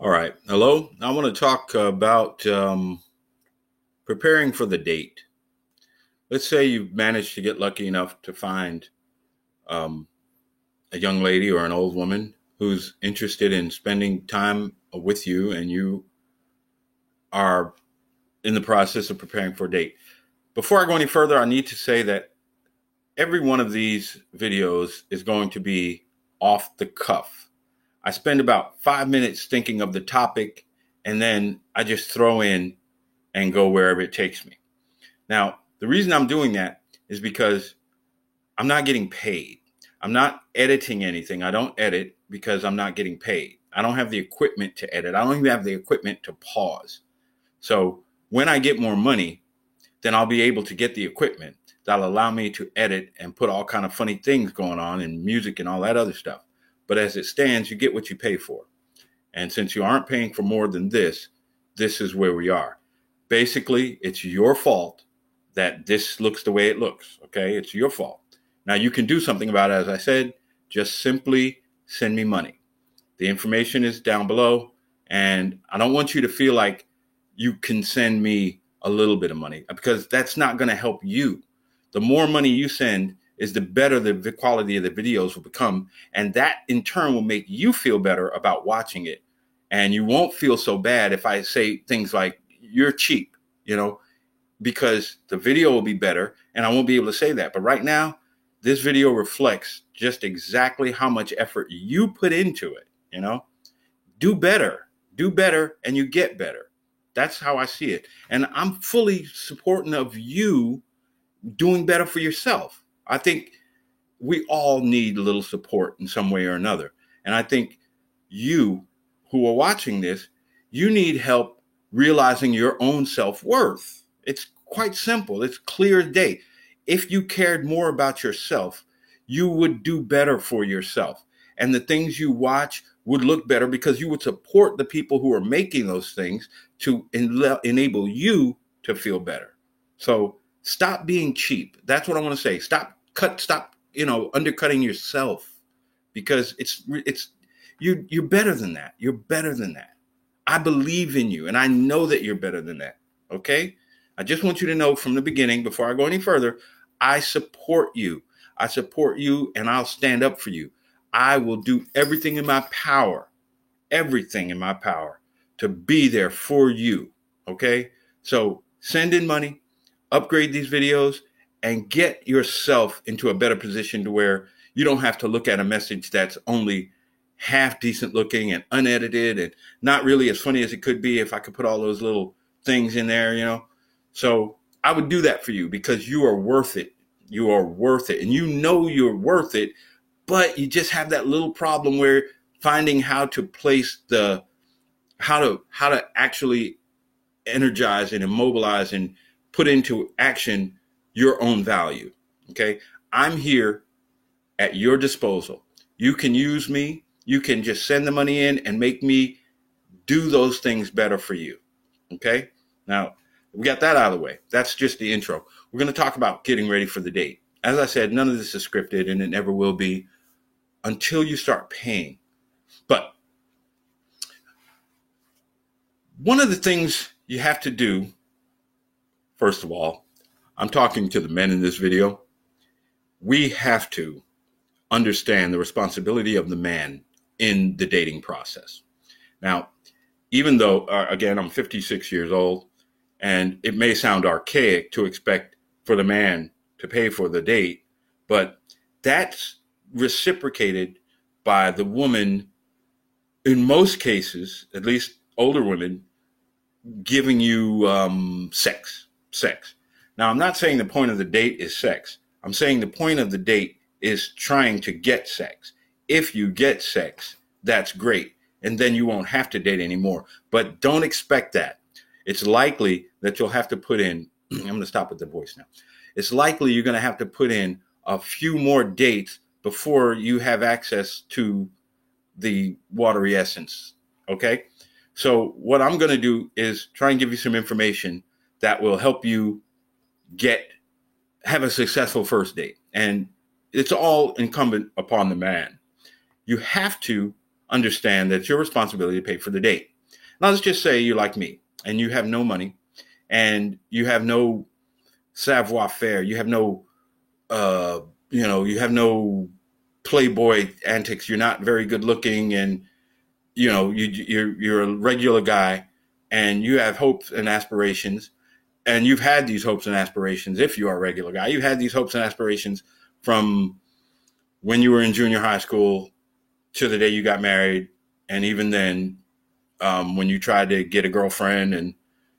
All right. Hello. I want to talk about preparing for the date. Let's say you've managed to get lucky enough to find um, a young lady or an old woman who's interested in spending time with you, and you are in the process of preparing for a date. Before I go any further, I need to say that every one of these videos is going to be off the cuff. I spend about 5 minutes thinking of the topic, and then I just throw in and go wherever it takes me. Now, the reason I'm doing that is because I'm not getting paid. I'm not editing anything. I don't edit because I'm not getting paid. I don't have the equipment to edit. I don't even have the equipment to pause. So when I get more money, then I'll be able to get the equipment that'll allow me to edit and put all kind of funny things going on and music and all that other stuff. But as it stands, you get what you pay for. And since you aren't paying for more than this is where we are. Basically, it's your fault that this looks the way it looks. Okay. It's your fault. Now you can do something about it. As I said, just simply send me money. The information is down below. And I don't want you to feel like you can send me a little bit of money because that's not going to help you. The more money you send is the better the quality of the videos will become. And that in turn will make you feel better about watching it. And you won't feel so bad if I say things like, you're cheap, because the video will be better and I won't be able to say that. But right now, this video reflects just exactly how much effort you put into it. Do better, and you get better. That's how I see it. And I'm fully supporting of you doing better for yourself. I think we all need a little support in some way or another. And I think you who are watching this, you need help realizing your own self-worth. It's quite simple. It's clear as day. If you cared more about yourself, you would do better for yourself. And the things you watch would look better because you would support the people who are making those things to enable you to feel better. So stop being cheap. That's what I want to say. Stop undercutting yourself because you're better than that. You're better than that. I believe in you and I know that you're better than that. Okay? I just want you to know from the beginning, before I go any further, I support you. I support you and I'll stand up for you. I will do everything in my power to be there for you. Okay? So send in money, upgrade these videos, and get yourself into a better position to where you don't have to look at a message that's only half decent looking and unedited and not really as funny as it could be if I could put all those little things in there. So I would do that for you because you are worth it. You are worth it. And you're worth it, but you just have that little problem where finding how to place how to actually energize and immobilize and put into action your own value. Okay. I'm here at your disposal. You can use me. You can just send the money in and make me do those things better for you. Okay. Now we got that out of the way. That's just the intro. We're going to talk about getting ready for the date. As I said, none of this is scripted and it never will be until you start paying. But one of the things you have to do, first of all, I'm talking to the men in this video. We have to understand the responsibility of the man in the dating process. Now, even though, again, I'm 56 years old, and it may sound archaic to expect for the man to pay for the date, but that's reciprocated by the woman, in most cases, at least older women, giving you sex. Now, I'm not saying the point of the date is sex. I'm saying the point of the date is trying to get sex. If you get sex, that's great. And then you won't have to date anymore. But don't expect that. It's likely that you'll have to put in, I'm going to stop with the voice now. It's likely you're going to have to put in a few more dates before you have access to the watery essence. Okay? So what I'm going to do is try and give you some information that will help you have a successful first date. And it's all incumbent upon the man. You have to understand that it's your responsibility to pay for the date. Now, let's just say you're like me and you have no money and you have no savoir faire. You have no, you have no playboy antics. You're not very good looking, and you're a regular guy, and you have hopes and aspirations, and you've had these hopes and aspirations. If you are a regular guy, you've had these hopes and aspirations from when you were in junior high school to the day you got married, and even then, when you tried to get a girlfriend, and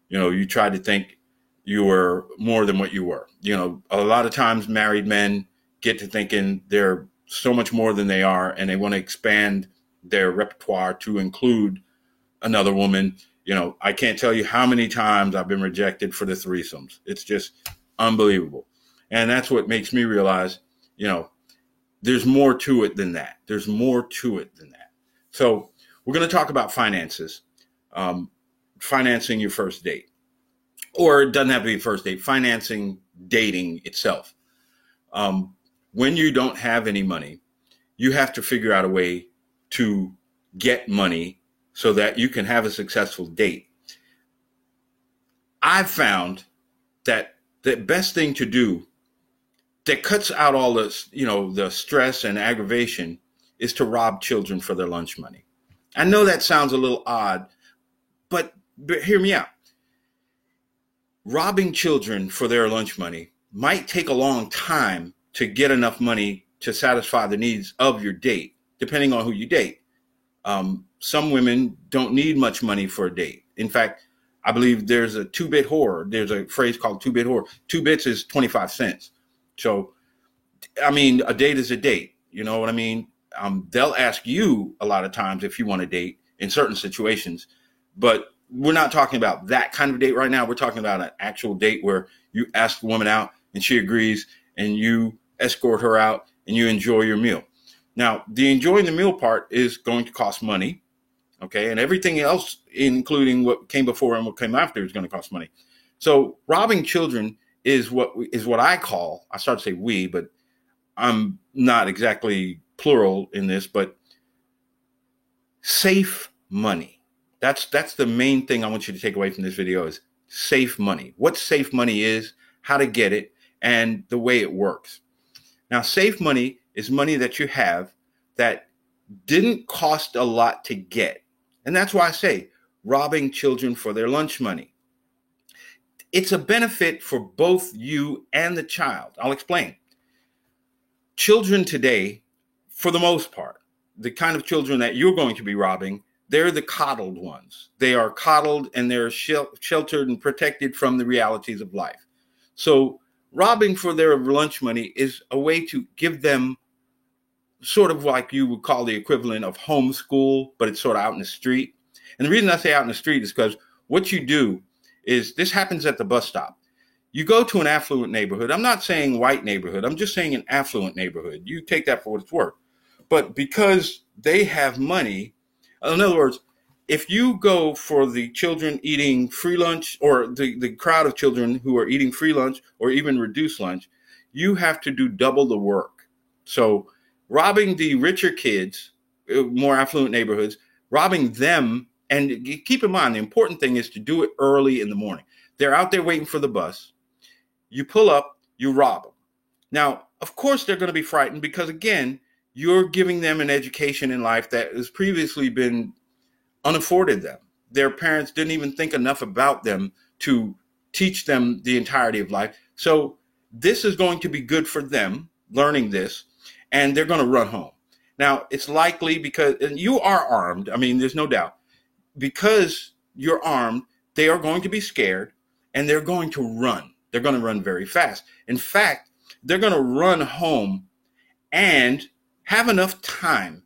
you tried to think you were more than what you were. A lot of times married men get to thinking they're so much more than they are, and they want to expand their repertoire to include another woman. I can't tell you how many times I've been rejected for the threesomes. It's just unbelievable. And that's what makes me realize, there's more to it than that. There's more to it than that. So we're going to talk about finances, financing your first date. Or it doesn't have to be first date, financing dating itself. When you don't have any money, you have to figure out a way to get money so that you can have a successful date. I've found that the best thing to do that cuts out all this, the stress and aggravation is to rob children for their lunch money. I know that sounds a little odd, but hear me out. Robbing children for their lunch money might take a long time to get enough money to satisfy the needs of your date, depending on who you date. Some women don't need much money for a date. In fact, I believe there's a two-bit whore. There's a phrase called two-bit whore. 2 bits is 25 cents. So, a date is a date. You know what I mean? They'll ask you a lot of times if you want to date in certain situations, but we're not talking about that kind of date right now. We're talking about an actual date where you ask the woman out and she agrees and you escort her out and you enjoy your meal. Now, the enjoying the meal part is going to cost money, okay? And everything else, including what came before and what came after, is going to cost money. So robbing children is what I call, I start to say we, but I'm not exactly plural in this, but safe money. That's the main thing I want you to take away from this video is safe money. What safe money is, how to get it, and the way it works. Now, safe money is money that you have that didn't cost a lot to get. And that's why I say robbing children for their lunch money. It's a benefit for both you and the child. I'll explain. Children today, for the most part, the kind of children that you're going to be robbing, they're the coddled ones. They are coddled and they're sheltered and protected from the realities of life. So robbing for their lunch money is a way to give them sort of like you would call the equivalent of homeschool, but it's sort of out in the street. And the reason I say out in the street is because what you do is this happens at the bus stop. You go to an affluent neighborhood. I'm not saying white neighborhood. I'm just saying an affluent neighborhood. You take that for what it's worth. But because they have money, in other words, if you go for the children eating free lunch or the crowd of children who are eating free lunch or even reduced lunch, you have to do double the work. So robbing the richer kids, more affluent neighborhoods, robbing them, and keep in mind, the important thing is to do it early in the morning. They're out there waiting for the bus. You pull up, you rob them. Now, of course, they're going to be frightened because, again, you're giving them an education in life that has previously been unafforded them. Their parents didn't even think enough about them to teach them the entirety of life. So this is going to be good for them, learning this, and they're going to run home. Now, it's likely because you are armed. There's no doubt. Because you're armed, they are going to be scared, and they're going to run. They're going to run very fast. In fact, they're going to run home and have enough time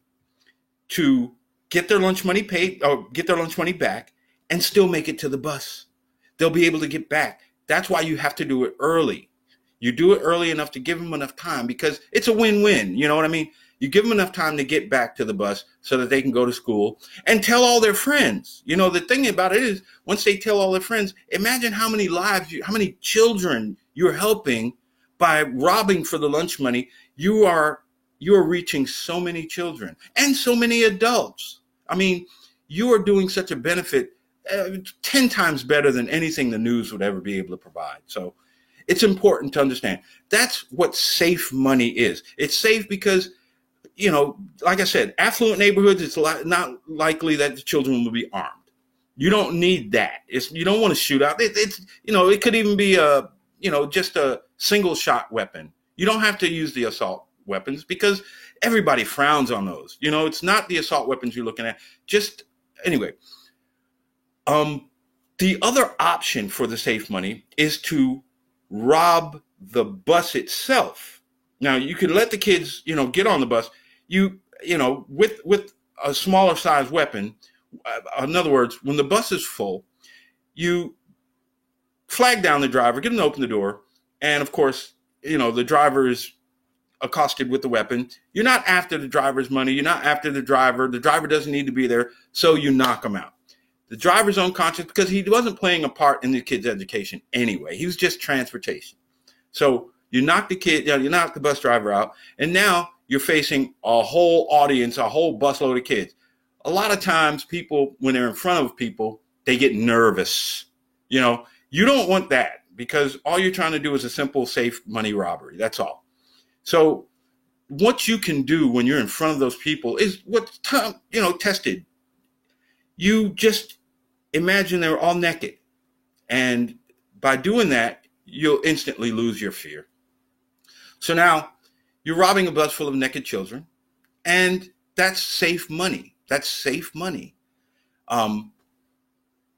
to get their lunch money paid or get their lunch money back and still make it to the bus. They'll be able to get back. That's why you have to do it early. You do it early enough to give them enough time because it's a win-win. You know what I mean? You give them enough time to get back to the bus so that they can go to school and tell all their friends. The thing about it is once they tell all their friends, imagine how many lives, how many children you're helping by robbing for the lunch money. You are reaching so many children and so many adults. You are doing such a benefit 10 times better than anything the news would ever be able to provide. So it's important to understand that's what safe money is. It's safe because, like I said, affluent neighborhoods, it's not likely that the children will be armed. You don't need that. You don't want to shoot out. It could even be just a single shot weapon. You don't have to use the assault weapons because everybody frowns on those. It's not the assault weapons you're looking at. Just anyway. The other option for the safe money is to rob the bus itself. Now you could let the kids, get on the bus. With a smaller size weapon. In other words, when the bus is full, you flag down the driver, get him to open the door, and of course, the driver is accosted with the weapon. You're not after the driver's money. You're not after the driver. The driver doesn't need to be there, so you knock him out. The driver's unconscious because he wasn't playing a part in the kid's education anyway. He was just transportation. So you knock you knock the bus driver out, and now you're facing a whole audience, a whole busload of kids. A lot of times people, when they're in front of people, they get nervous. You don't want that because all you're trying to do is a simple, safe money robbery. That's all. So what you can do when you're in front of those people is what's tested. You just imagine they're all naked. And by doing that, you'll instantly lose your fear. So now you're robbing a bus full of naked children, and that's safe money. That's safe money.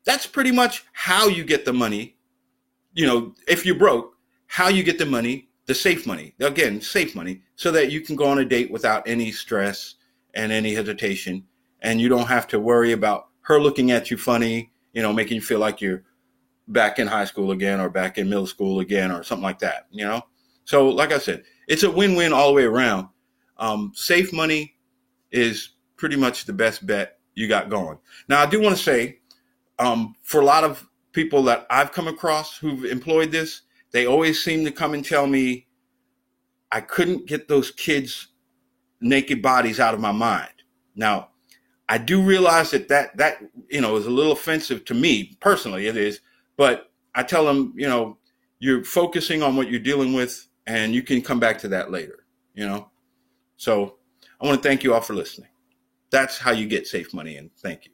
That's pretty much how you get the money. If you're broke, how you get the money, the safe money. Again, safe money, so that you can go on a date without any stress and any hesitation. And you don't have to worry about her looking at you funny, making you feel like you're back in high school again or back in middle school again or something like that, So like I said, it's a win-win all the way around. Safe money is pretty much the best bet you got going. Now, I do want to say, for a lot of people that I've come across who've employed this, they always seem to come and tell me, I couldn't get those kids' naked bodies out of my mind. Now, I do realize that is a little offensive to me personally. It is, but I tell them, you're focusing on what you're dealing with, and you can come back to that later. So I want to thank you all for listening. That's how you get safe money, and thank you.